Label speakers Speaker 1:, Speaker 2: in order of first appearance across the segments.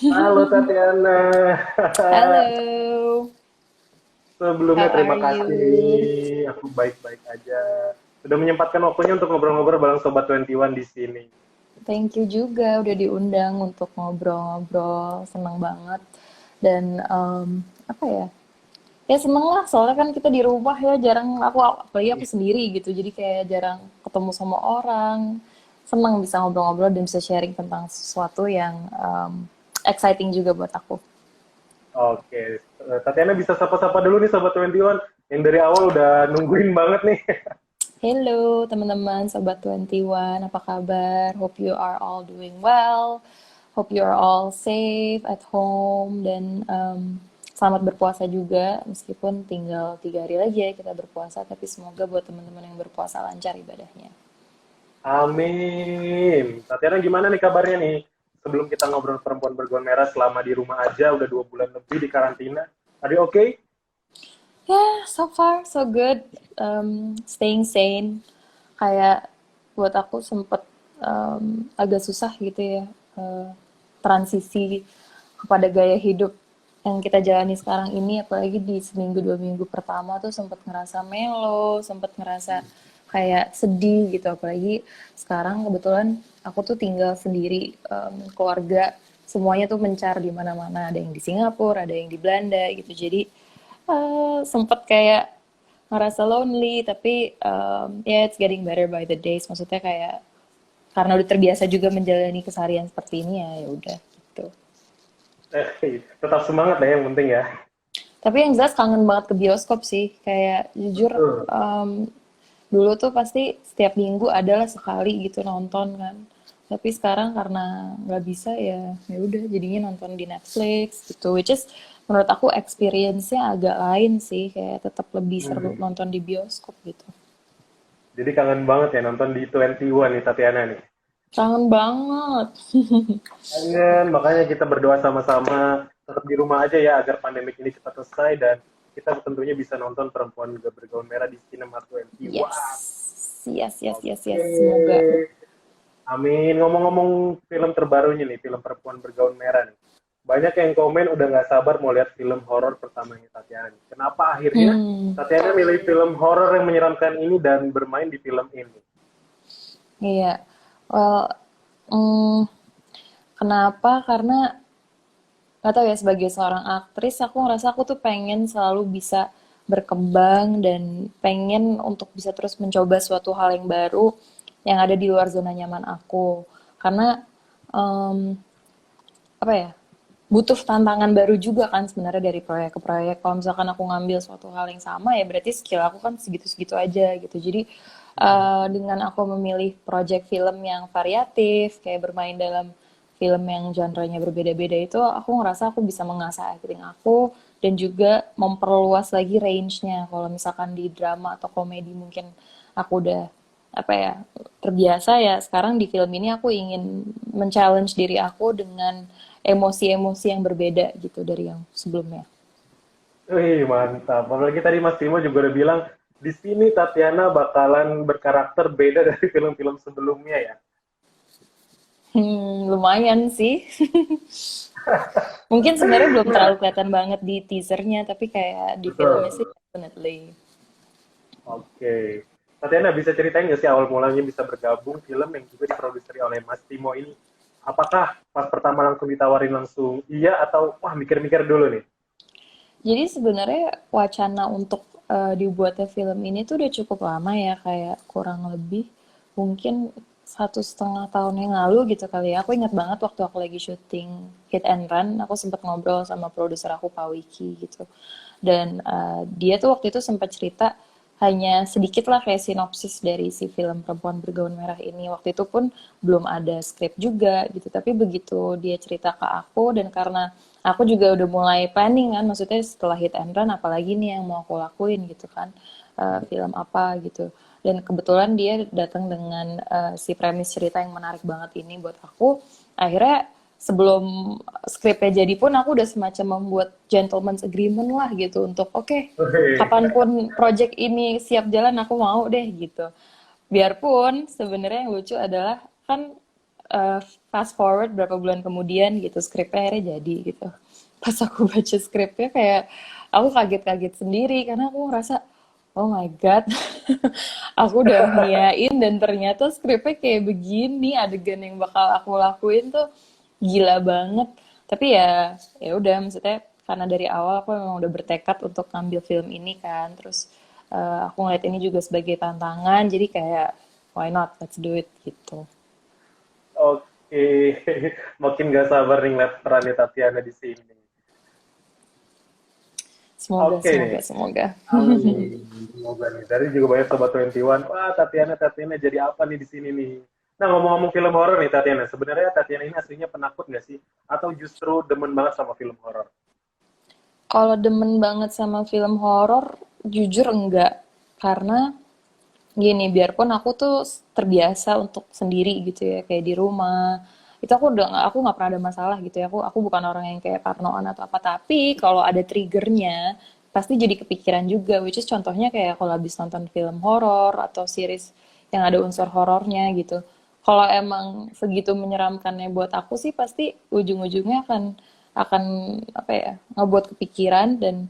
Speaker 1: Halo Tatiana.
Speaker 2: Halo,
Speaker 1: Sebelumnya
Speaker 2: how
Speaker 1: terima
Speaker 2: are
Speaker 1: kasih
Speaker 2: you?
Speaker 1: nih. Aku baik-baik aja. Sudah menyempatkan waktunya untuk ngobrol-ngobrol bareng Sobat 21 di sini.
Speaker 2: Thank you juga udah diundang untuk ngobrol-ngobrol, seneng banget. Dan apa ya? Ya seneng lah, soalnya kan kita di rumah ya jarang apalagi aku sendiri gitu, jadi kayak jarang ketemu sama orang. Seneng bisa ngobrol-ngobrol dan bisa sharing tentang sesuatu yang exciting juga buat aku.
Speaker 1: Oke, Tatiana bisa sapa-sapa dulu nih Sobat 21 yang dari awal udah nungguin banget nih.
Speaker 2: Hello teman-teman Sobat 21, apa kabar? Hope you are all doing well. Hope you are all safe at home dan selamat berpuasa juga meskipun tinggal 3 hari lagi ya kita berpuasa, tapi semoga buat teman-teman yang berpuasa lancar ibadahnya.
Speaker 1: Amin. Tatiana gimana nih kabarnya nih? Sebelum kita ngobrol perempuan bergaun merah selama di rumah aja, udah 2 bulan lebih di karantina. Are you okay?
Speaker 2: Yeah, so far so good. Staying sane. Kayak buat aku sempet agak susah gitu ya, transisi kepada gaya hidup yang kita jalani sekarang ini, apalagi di seminggu 2 minggu pertama tuh sempet ngerasa melo, sempet ngerasa kayak sedih gitu, apalagi sekarang kebetulan aku tuh tinggal sendiri, keluarga semuanya tuh mencar di mana-mana, ada yang di Singapura, ada yang di Belanda gitu, jadi sempet kayak ngerasa lonely, tapi yeah, it's getting better by the days. Maksudnya kayak karena udah terbiasa juga menjalani keseharian seperti ini ya, ya udah gitu.
Speaker 1: Tetap semangat lah yang penting ya.
Speaker 2: Tapi yang jelas kangen banget ke bioskop sih. Kayak jujur
Speaker 1: Betul.
Speaker 2: dulu tuh pasti setiap minggu adalah sekali gitu nonton kan. Tapi sekarang karena nggak bisa ya, ya udah jadinya nonton di Netflix gitu. Which is menurut aku experience-nya agak lain sih. Kayak tetap lebih seru
Speaker 1: Hmm.
Speaker 2: nonton di bioskop gitu.
Speaker 1: Jadi kangen banget ya nonton di 21 nih Tatiana nih.
Speaker 2: Kangen banget.
Speaker 1: Kangen, makanya kita berdoa sama-sama tetap di rumah aja ya agar pandemik ini cepat selesai dan kita tentunya bisa nonton Perempuan Gak Bergaun Merah di Cinema 21.
Speaker 2: Yes. Yes, yes, yes,
Speaker 1: Oke.
Speaker 2: yes. Semoga.
Speaker 1: Amin. Ngomong-ngomong film terbarunya nih, film Perempuan Bergaun Merah nih. Banyak yang komen udah nggak sabar mau lihat film horor pertamanya Tatiana. Kenapa akhirnya
Speaker 2: Hmm,
Speaker 1: Tatiana milih film horor yang menyeramkan ini dan bermain di film ini?
Speaker 2: iya. Well, hmm, kenapa? Karena nggak tahu ya, sebagai seorang aktris, aku ngerasa aku tuh pengen selalu bisa berkembang dan pengen untuk bisa terus mencoba suatu hal yang baru yang ada di luar zona nyaman aku. Karena em, apa ya, butuh tantangan baru juga kan sebenarnya dari proyek ke proyek. Kalau misalkan aku ngambil suatu hal yang sama ya berarti skill aku kan segitu-segitu aja gitu. Jadi dengan aku memilih project film yang variatif, kayak bermain dalam film yang genre-nya berbeda-beda, itu aku ngerasa aku bisa mengasah acting aku dan juga memperluas lagi range-nya. Kalau misalkan di drama atau komedi mungkin aku udah apa ya, terbiasa ya, sekarang di film ini aku ingin men-challenge diri aku dengan emosi-emosi yang berbeda gitu dari yang sebelumnya.
Speaker 1: Wih, mantap. Apalagi tadi Mas Timo juga udah bilang, di sini Tatiana bakalan berkarakter beda dari film-film sebelumnya ya.
Speaker 2: Lumayan sih. Mungkin sebenarnya belum terlalu kelihatan banget di teasernya, tapi kayak di filmnya
Speaker 1: Betul.
Speaker 2: sih definitely.
Speaker 1: Oke. Tatiana bisa ceritain nggak sih awal mulanya bisa bergabung film yang juga diproduksi oleh Mas Timo ini? Apakah pas pertama langsung ditawarin langsung iya atau wah mikir-mikir dulu nih?
Speaker 2: Jadi sebenarnya wacana untuk dibuatnya film ini tuh udah cukup lama ya, kayak kurang lebih mungkin 1,5 tahun yang lalu gitu kali ya. Aku ingat banget waktu aku lagi syuting Hit and Run, aku sempat ngobrol sama produser aku Pak Wiki gitu. Dan dia tuh waktu itu sempat cerita hanya sedikit lah kayak sinopsis dari si film Perempuan Bergaun Merah ini. Waktu itu pun belum ada skrip juga gitu. Tapi begitu dia cerita ke aku, dan karena aku juga udah mulai planning kan, maksudnya setelah Hit and Run apalagi nih yang mau aku lakuin gitu kan. Film apa gitu. Dan kebetulan dia datang dengan si premis cerita yang menarik banget ini buat aku. Akhirnya sebelum skripnya jadi pun aku udah semacam membuat gentleman's agreement lah gitu untuk oke,
Speaker 1: Oke.
Speaker 2: kapanpun project ini siap jalan aku mau deh gitu. Biarpun sebenarnya yang lucu adalah kan eh, fast forward berapa bulan kemudian gitu skripnya akhirnya jadi gitu. Pas aku baca skripnya kayak aku kaget-kaget sendiri karena aku ngerasa oh my god, aku udah ngiyain dan ternyata skripnya kayak begini, adegan yang bakal aku lakuin tuh gila banget. Tapi ya udah maksudnya karena dari awal aku memang udah bertekad untuk ngambil film ini kan. Terus aku ngeliat ini juga sebagai tantangan, jadi kayak why not, let's do it gitu.
Speaker 1: Oke, makin gak sabar nih ngeliat perannya Tatiana di sini.
Speaker 2: Semoga,
Speaker 1: Oke nih,
Speaker 2: semoga, semoga.
Speaker 1: amin. Semoga nih. Dari juga banyak sobat 21. Wah, Tatiana jadi apa nih di sini nih? Nah, ngomong-ngomong film horor nih Tatiana. Sebenarnya Tatiana ini aslinya penakut nggak sih? Atau justru demen banget sama film horor?
Speaker 2: Kalau demen banget sama film horor, jujur enggak. Karena gini, biarpun aku tuh terbiasa untuk sendiri gitu ya, kayak di rumah. Itu aku nggak pernah ada masalah gitu ya. Aku bukan orang yang kayak parnoan atau apa. Tapi kalau ada triggernya, pasti jadi kepikiran juga. Which is contohnya kayak kalau habis nonton film horor atau series yang ada unsur horornya gitu. Kalau emang segitu menyeramkannya buat aku sih pasti ujung-ujungnya akan apa ya, ngebuat kepikiran dan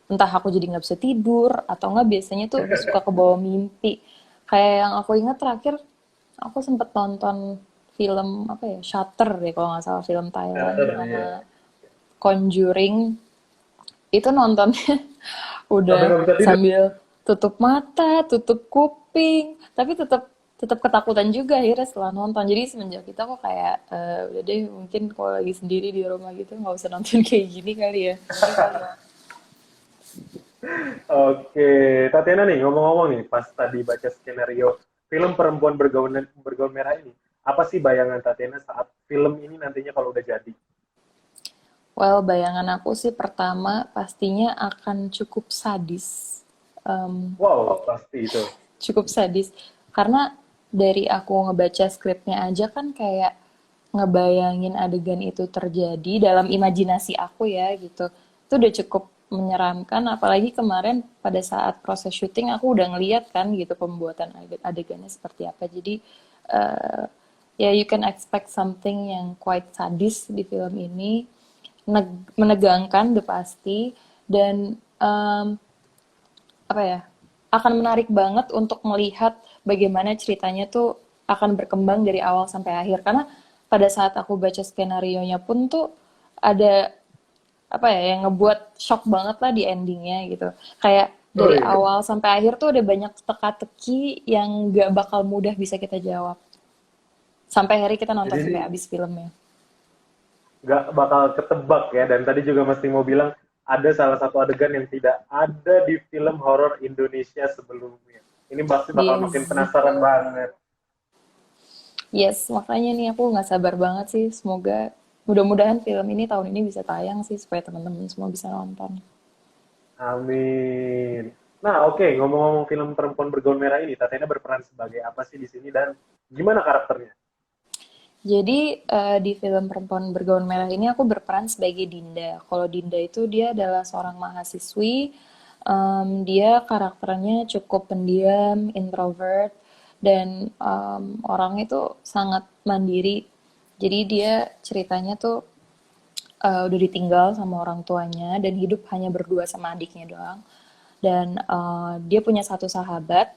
Speaker 2: entah aku jadi nggak bisa tidur atau nggak biasanya tuh suka kebawa mimpi. Kayak yang aku ingat terakhir aku sempet nonton film apa ya, Shutter deh kalau nggak salah, film Thailand
Speaker 1: Teater
Speaker 2: nama
Speaker 1: ya.
Speaker 2: Conjuring. Itu nontonnya
Speaker 1: Sampai
Speaker 2: udah
Speaker 1: nggak bisa tidur.
Speaker 2: sambil tutup mata, tutup kuping, tapi tetap tetap ketakutan juga akhirnya setelah nonton. Jadi semenjak itu aku kayak udah deh, mungkin kalau lagi sendiri di rumah gitu nggak usah nonton kayak gini kali ya.
Speaker 1: Oke, Tatiana nih ngomong-ngomong nih, pas tadi baca skenario film perempuan bergaun merah ini, apa sih bayangan Tatiana saat film ini nantinya kalau udah jadi?
Speaker 2: Well, bayangan aku sih pertama pastinya akan cukup sadis. Em,
Speaker 1: Wow, pasti itu.
Speaker 2: Cukup sadis. Karena dari aku ngebaca skripnya aja kan kayak ngebayangin adegan itu terjadi dalam imajinasi aku ya gitu. Itu udah cukup menyeramkan, apalagi kemarin pada saat proses syuting aku udah ngeliat kan gitu pembuatan adegannya seperti apa. Jadi eh, ya you can expect something yang quite sadis di film ini, menegangkan udah pasti, dan apa ya, akan menarik banget untuk melihat bagaimana ceritanya tuh akan berkembang dari awal sampai akhir. Karena pada saat aku baca skenario-nya pun tuh ada apa ya yang ngebuat shock banget lah di endingnya gitu. Kayak dari
Speaker 1: Woi,
Speaker 2: awal sampai akhir tuh ada banyak teka-teki yang gak bakal mudah bisa kita jawab. Sampai hari kita
Speaker 1: jadi
Speaker 2: nonton
Speaker 1: ini
Speaker 2: sampai habis filmnya.
Speaker 1: nggak bakal ketebak ya. Dan tadi juga Mas Timo bilang ada salah satu adegan yang tidak ada di film horor Indonesia sebelumnya. Ini pasti bakal makin
Speaker 2: Yes.
Speaker 1: penasaran banget.
Speaker 2: Yes, makanya nih aku nggak sabar banget sih. Semoga mudah-mudahan film ini tahun ini bisa tayang sih supaya teman-teman semua bisa nonton.
Speaker 1: Amin. Nah, oke, ngomong-ngomong film perempuan bergaun merah ini, Tatiana berperan sebagai apa sih di sini dan gimana karakternya?
Speaker 2: Jadi di film Perempuan Bergaun Merah ini aku berperan sebagai Dinda. Kalau Dinda itu dia adalah seorang mahasiswi. Dia karakternya cukup pendiam, introvert, dan orangnya itu sangat mandiri. Jadi dia ceritanya tuh udah ditinggal sama orang tuanya dan hidup hanya berdua sama adiknya doang. Dan dia punya satu sahabat.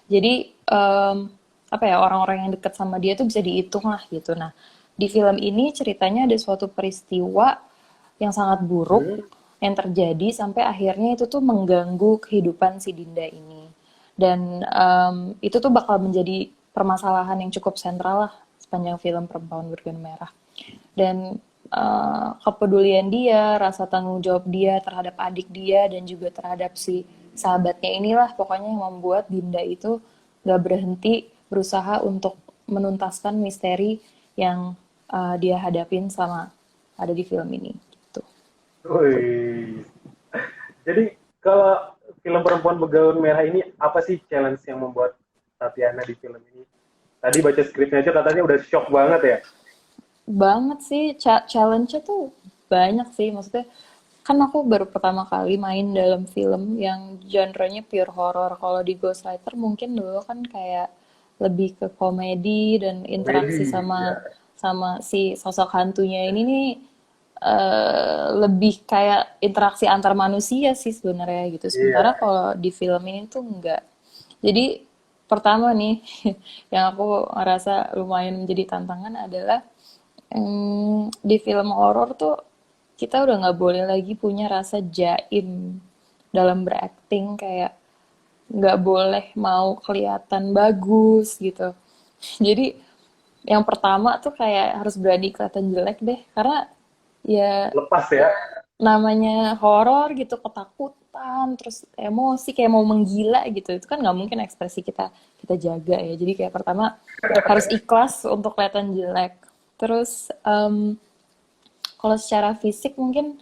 Speaker 2: Jadi apa ya, orang-orang yang dekat sama dia tuh bisa dihitung lah gitu. Nah, di film ini ceritanya ada suatu peristiwa yang sangat buruk
Speaker 1: Hmm?
Speaker 2: yang terjadi sampai akhirnya itu tuh mengganggu kehidupan si Dinda ini. Dan itu tuh bakal menjadi permasalahan yang cukup sentral lah sepanjang film Perempuan Bergaun Merah. Dan kepedulian dia, rasa tanggung jawab dia terhadap adik dia dan juga terhadap si sahabatnya inilah pokoknya yang membuat Dinda itu gak berhenti berusaha untuk menuntaskan misteri yang dia hadapin selama ada di film ini gitu.
Speaker 1: Wih. Jadi kalau film perempuan bergaun merah ini apa sih challenge yang membuat Tatiana di film ini? Tadi baca skripnya aja katanya udah shock banget ya.
Speaker 2: Banget sih, challenge-nya tuh banyak sih. Maksudnya kan aku baru pertama kali main dalam film yang genre-nya pure horror. Kalau di Ghostwriter mungkin dulu kan kayak lebih ke komedi dan interaksi
Speaker 1: Komedi, ya.
Speaker 2: sama sama si sosok hantunya ini nih lebih kayak interaksi antar manusia sih sebenarnya gitu. Sementara
Speaker 1: Iya.
Speaker 2: kalau di film ini tuh enggak. Jadi pertama nih yang aku ngerasa lumayan menjadi tantangan adalah di film horor tuh kita udah nggak boleh lagi punya rasa jaim dalam berakting kayak nggak boleh mau kelihatan bagus gitu. Jadi yang pertama tuh kayak harus berani kelihatan jelek deh karena ya
Speaker 1: Lepas ya.
Speaker 2: namanya horor gitu ketakutan terus emosi kayak mau menggila gitu itu kan nggak mungkin ekspresi kita kita jaga ya jadi kayak pertama harus ikhlas untuk kelihatan jelek terus kalau secara fisik mungkin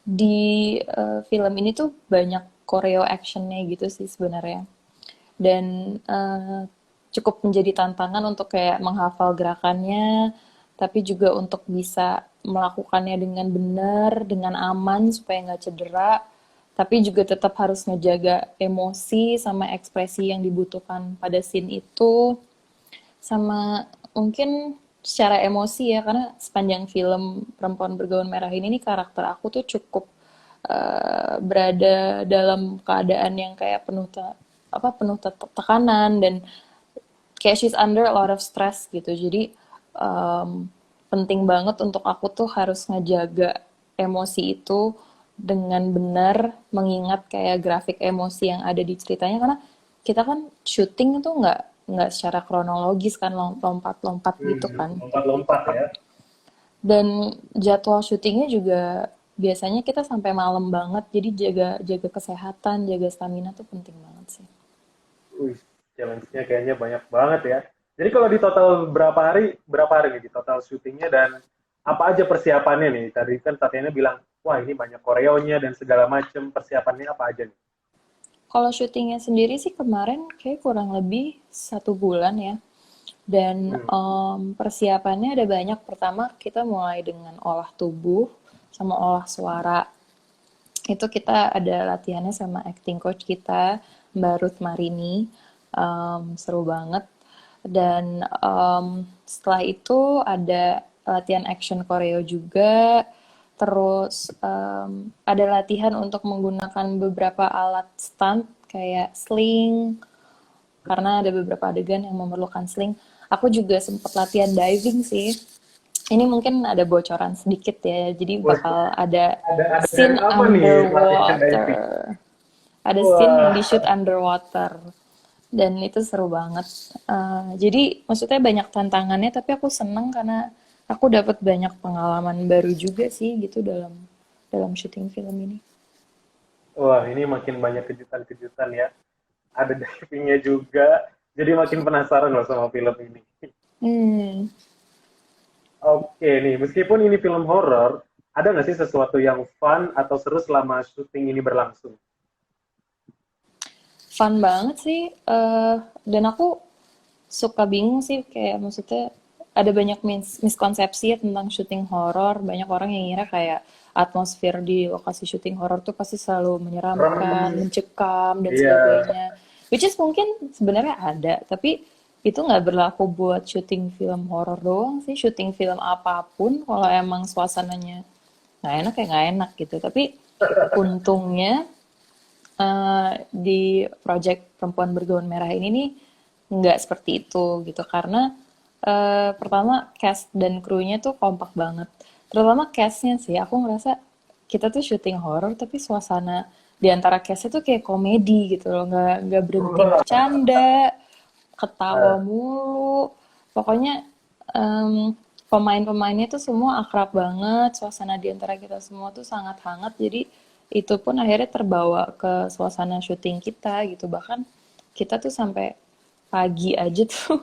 Speaker 2: di film ini tuh banyak choreo actionnya gitu sih sebenarnya dan cukup menjadi tantangan untuk kayak menghafal gerakannya, tapi juga untuk bisa melakukannya dengan benar, dengan aman supaya nggak cedera, tapi juga tetap harus ngejaga emosi sama ekspresi yang dibutuhkan pada scene itu, sama mungkin secara emosi ya karena sepanjang film Perempuan Bergaun Merah ini nih karakter aku tuh cukup berada dalam keadaan yang kayak penuh tekanan dan kayak she's under a lot of stress gitu jadi penting banget untuk aku tuh harus ngejaga emosi itu dengan benar mengingat kayak grafik emosi yang ada di ceritanya karena kita kan syuting itu nggak secara kronologis kan lompat-lompat gitu kan
Speaker 1: Lompat-lompat ya.
Speaker 2: dan jadwal syutingnya juga biasanya kita sampai malam banget jadi jaga jaga kesehatan jaga stamina tuh penting banget sih.
Speaker 1: Wih, challenge-nya kayaknya banyak banget ya. Jadi kalau di total berapa hari nih di total syutingnya dan apa aja persiapannya nih? Tadi kan Tatiana bilang, wah ini banyak koreonya dan segala macam persiapannya apa aja nih?
Speaker 2: Kalau syutingnya sendiri sih kemarin kayak kurang lebih 1 bulan ya. Dan
Speaker 1: Hmm.
Speaker 2: persiapannya ada banyak. Pertama kita mulai dengan olah tubuh sama olah suara. Itu kita ada latihannya sama acting coach kita, Mbak Ruth Marini. Seru banget. Dan setelah itu ada latihan action choreo juga. Terus ada latihan untuk menggunakan beberapa alat stunt kayak sling, karena ada beberapa adegan yang memerlukan sling. Aku juga sempat latihan diving sih. Ini mungkin ada bocoran sedikit ya, jadi
Speaker 1: Wah,
Speaker 2: bakal ada
Speaker 1: ada adegan
Speaker 2: scene
Speaker 1: apa nih latihan
Speaker 2: underwater.
Speaker 1: diving?
Speaker 2: Ada scene yang
Speaker 1: Wah,
Speaker 2: di shoot underwater. Dan itu seru banget. Jadi maksudnya banyak tantangannya, tapi aku seneng karena aku dapat banyak pengalaman baru juga sih gitu dalam dalam syuting film ini.
Speaker 1: wah ini makin banyak kejutan-kejutan ya. Ada divingnya juga. Jadi makin penasaran loh sama film ini.
Speaker 2: Hmm,
Speaker 1: Oke nih, meskipun ini film horor, ada nggak sih sesuatu yang fun atau seru selama syuting ini berlangsung?
Speaker 2: fun banget sih. Dan aku suka bingung sih kayak maksudnya ada banyak miskonsepsi ya tentang syuting horor. Banyak orang yang ngira kayak atmosfer di lokasi syuting horor tuh pasti selalu menyeramkan,
Speaker 1: Serem.
Speaker 2: mencekam dan
Speaker 1: Iya.
Speaker 2: sebagainya. Which is mungkin sebenarnya ada, tapi itu nggak berlaku buat syuting film horor doang sih. Syuting film apapun kalau emang suasananya nggak enak ya nggak enak gitu. Tapi untungnya di project Perempuan Bergaun Merah ini nih nggak seperti itu gitu karena pertama cast dan krunya tuh kompak banget terutama castnya sih aku ngerasa kita tuh syuting horor tapi suasana di antara castnya tuh kayak komedi gitu loh nggak berhenti
Speaker 1: Wah,
Speaker 2: bercanda ketawa mulu pokoknya pemain-pemainnya tuh semua akrab banget suasana di antara kita semua tuh sangat hangat jadi itu pun akhirnya terbawa ke suasana syuting kita gitu bahkan kita tuh sampai pagi aja tuh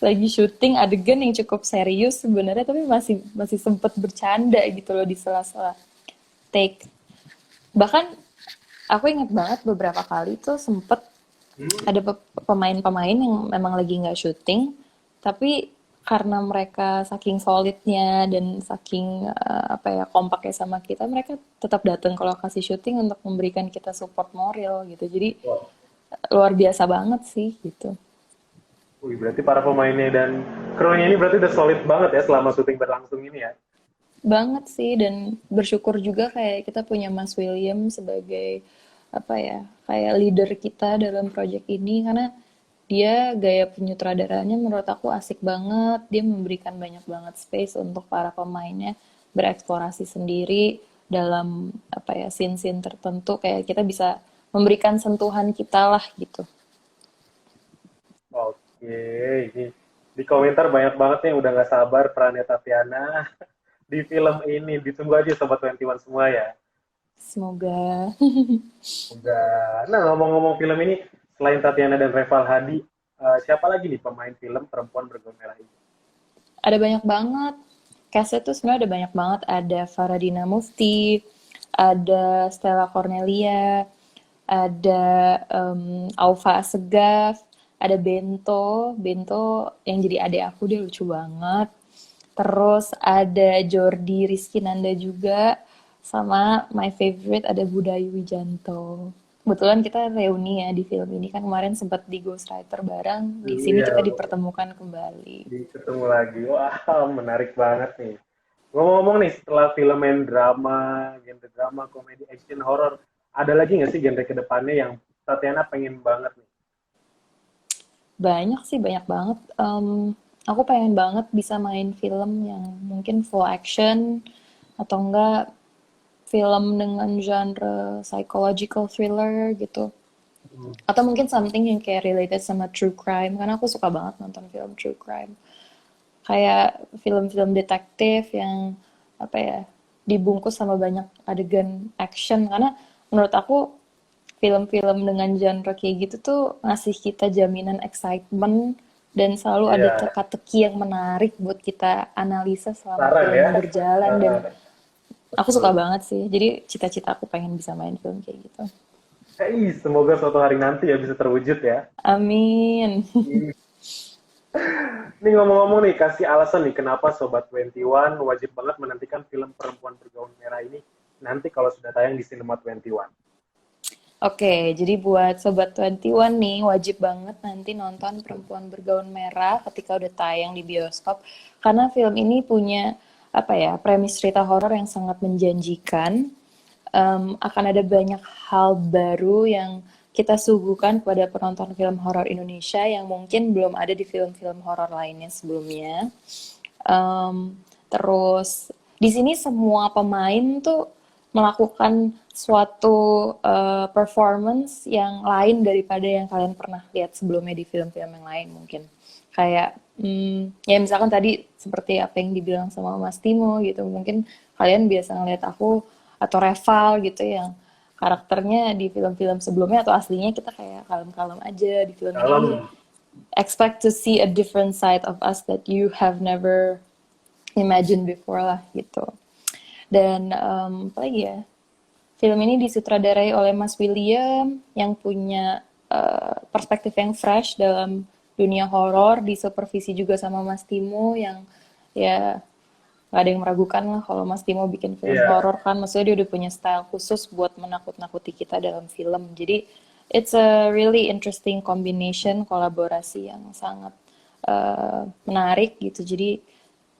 Speaker 2: lagi syuting adegan yang cukup serius sebenarnya tapi masih masih sempet bercanda gitu loh di sela-sela take bahkan aku inget banget beberapa kali tuh sempet ada pemain-pemain yang memang lagi nggak syuting tapi karena mereka saking solidnya dan saking apa ya kompaknya sama kita mereka tetap datang ke lokasi syuting untuk memberikan kita support moral gitu jadi
Speaker 1: wah,
Speaker 2: luar biasa banget sih gitu.
Speaker 1: Wih, berarti para pemainnya dan krunya ini berarti udah solid banget ya selama syuting berlangsung ini ya.
Speaker 2: Banget sih, dan bersyukur juga kayak kita punya Mas William sebagai apa ya, kayak leader kita dalam project ini, karena dia gaya penyutradaranya menurut aku asik banget. Dia memberikan banyak banget space untuk para pemainnya bereksplorasi sendiri dalam apa ya, scene-scene tertentu, kayak kita bisa memberikan sentuhan kita lah gitu.
Speaker 1: Oke, ini di komentar banyak banget nih udah nggak sabar perannya Tatiana di film ini. Ditunggu aja Sobat 21 semua ya.
Speaker 2: Semoga.
Speaker 1: Udah. Nah, ngomong-ngomong film ini, selain Tatiana dan Reval Hadi, siapa lagi nih pemain film perempuan bergaun merah ini?
Speaker 2: Ada banyak banget. Castnya tuh sebenarnya ada banyak banget. Ada Faradina Mufti, ada Stella Cornelia, ada Aufa Assegaf, ada Bento. Bento yang jadi adik aku, dia lucu banget. Terus ada Jordi Rizky Nanda juga. Sama my favorite ada Budayu Wijanto. Kebetulan kita reuni ya di film ini, kan kemarin sempat di Ghostwriter bareng. Di sini
Speaker 1: Iya,
Speaker 2: kita dipertemukan kembali.
Speaker 1: ketemu lagi. Wah, menarik banget nih. Ngomong-ngomong nih, setelah film main drama, genre drama, komedi, action, horror, ada lagi nggak sih genre kedepannya yang Tatiana pengen banget nih?
Speaker 2: Banyak sih, banyak banget. Aku pengen banget bisa main film yang mungkin full action atau enggak film dengan genre psychological thriller gitu.
Speaker 1: Hmm.
Speaker 2: Atau mungkin something yang kayak related sama true crime, karena aku suka banget nonton film true crime. Kayak film-film detektif yang apa ya, dibungkus sama banyak adegan action, karena menurut aku film-film dengan genre kayak gitu tuh ngasih kita jaminan excitement dan selalu ada
Speaker 1: Iya,
Speaker 2: teka-teki yang menarik buat kita analisa selama
Speaker 1: saran ya.
Speaker 2: filmnya berjalan, dan
Speaker 1: Heeh,
Speaker 2: aku suka
Speaker 1: betul.
Speaker 2: banget sih. Jadi cita-cita aku pengen bisa main film kayak gitu.
Speaker 1: Semoga suatu hari nanti ya bisa terwujud ya.
Speaker 2: Amin.
Speaker 1: Ini ngomong-ngomong nih, kasih alasan nih kenapa Sobat 21 wajib banget menantikan film Perempuan Bergaun Merah ini nanti kalau sudah tayang di Cinema 21.
Speaker 2: Oke, jadi buat Sobat 21 nih, wajib banget nanti nonton Perempuan Bergaun Merah ketika udah tayang di bioskop. Karena film ini punya, apa ya, premis cerita horor yang sangat menjanjikan. Akan ada banyak hal baru yang kita suguhkan kepada penonton film horor Indonesia yang mungkin belum ada di film-film horor lainnya sebelumnya. Terus di sini semua pemain tuh melakukan suatu performance yang lain daripada yang kalian pernah lihat sebelumnya di film-film yang lain mungkin. Kayak ya misalkan tadi seperti apa yang dibilang sama Mas Timo gitu, mungkin kalian biasa ngeliat aku atau Reval gitu yang karakternya di film-film sebelumnya atau aslinya kita kayak kalem-kalem aja. Di film ini
Speaker 1: Dalam,
Speaker 2: expect to see a different side of us that you have never imagined before lah gitu. Dan apa lagi ya? Film ini disutradarai oleh Mas William yang punya perspektif yang fresh dalam dunia horor, disupervisi juga sama Mas Timo yang ya nggak ada yang meragukan lah kalau Mas Timo bikin film
Speaker 1: iya.
Speaker 2: horor, kan maksudnya dia udah punya style khusus buat menakut-nakuti kita dalam film. Jadi it's a really interesting combination, kolaborasi yang sangat menarik gitu. Jadi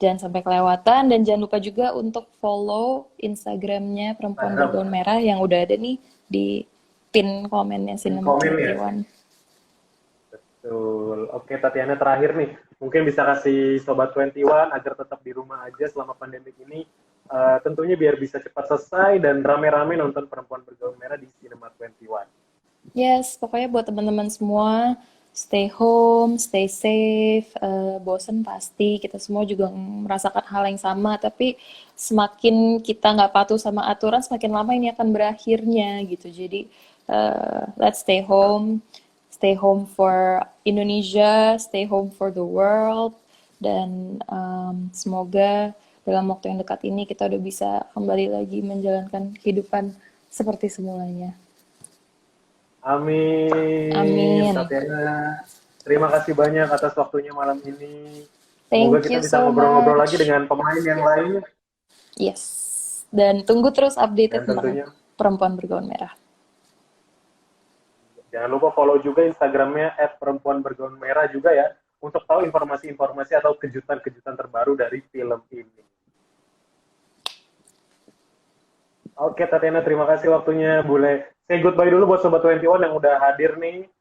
Speaker 2: jangan sampai kelewatan, dan jangan lupa juga untuk follow Instagramnya Perempuan
Speaker 1: Instagram,
Speaker 2: Bergaun Merah yang udah ada nih di pin komennya
Speaker 1: pin
Speaker 2: Cinema
Speaker 1: komen ya.
Speaker 2: 21.
Speaker 1: Betul. Oke, Tatiana terakhir nih, mungkin bisa kasih Sobat 21 agar tetap di rumah aja selama pandemi ini. Tentunya biar bisa cepat selesai dan rame-rame nonton Perempuan Bergaun Merah di Cinema 21.
Speaker 2: Yes, pokoknya buat teman-teman semua, stay home, stay safe. Bosen pasti, kita semua juga merasakan hal yang sama. Tapi semakin kita nggak patuh sama aturan, semakin lama ini akan berakhirnya gitu. Jadi let's stay home for Indonesia, stay home for the world, dan semoga dalam waktu yang dekat ini kita udah bisa kembali lagi menjalankan kehidupan seperti semulanya.
Speaker 1: Amin.
Speaker 2: Amin.
Speaker 1: Tatiana, terima kasih banyak atas waktunya malam ini. Semoga
Speaker 2: Thank
Speaker 1: kita
Speaker 2: you
Speaker 1: bisa
Speaker 2: so
Speaker 1: ngobrol-ngobrol lagi
Speaker 2: much.
Speaker 1: dengan pemain yang lain
Speaker 2: Yes. Dan tunggu terus update
Speaker 1: dan
Speaker 2: tentang
Speaker 1: tentunya
Speaker 2: Perempuan Bergaun Merah.
Speaker 1: jangan lupa follow juga Instagramnya @perempuan bergaun merah juga ya untuk tahu informasi-informasi atau kejutan-kejutan terbaru dari film ini. Oke, Tatiana, terima kasih waktunya. Boleh say goodbye dulu buat Sobat 21 yang udah hadir nih.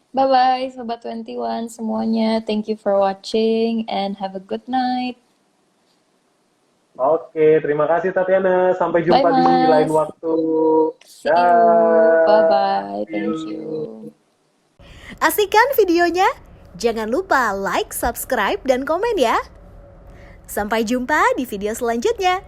Speaker 2: Bye-bye, Sobat 21 semuanya. Thank you for watching and have a good night.
Speaker 1: Oke, terima kasih Tatiana. Sampai
Speaker 2: Bye,
Speaker 1: jumpa di lain
Speaker 2: Mas.
Speaker 1: waktu.
Speaker 2: See you.
Speaker 1: Dah.
Speaker 2: Bye-bye.
Speaker 1: See
Speaker 2: Thank
Speaker 1: you.
Speaker 2: you.
Speaker 3: Asik kan videonya? Jangan lupa like, subscribe, dan komen ya. Sampai jumpa di video selanjutnya.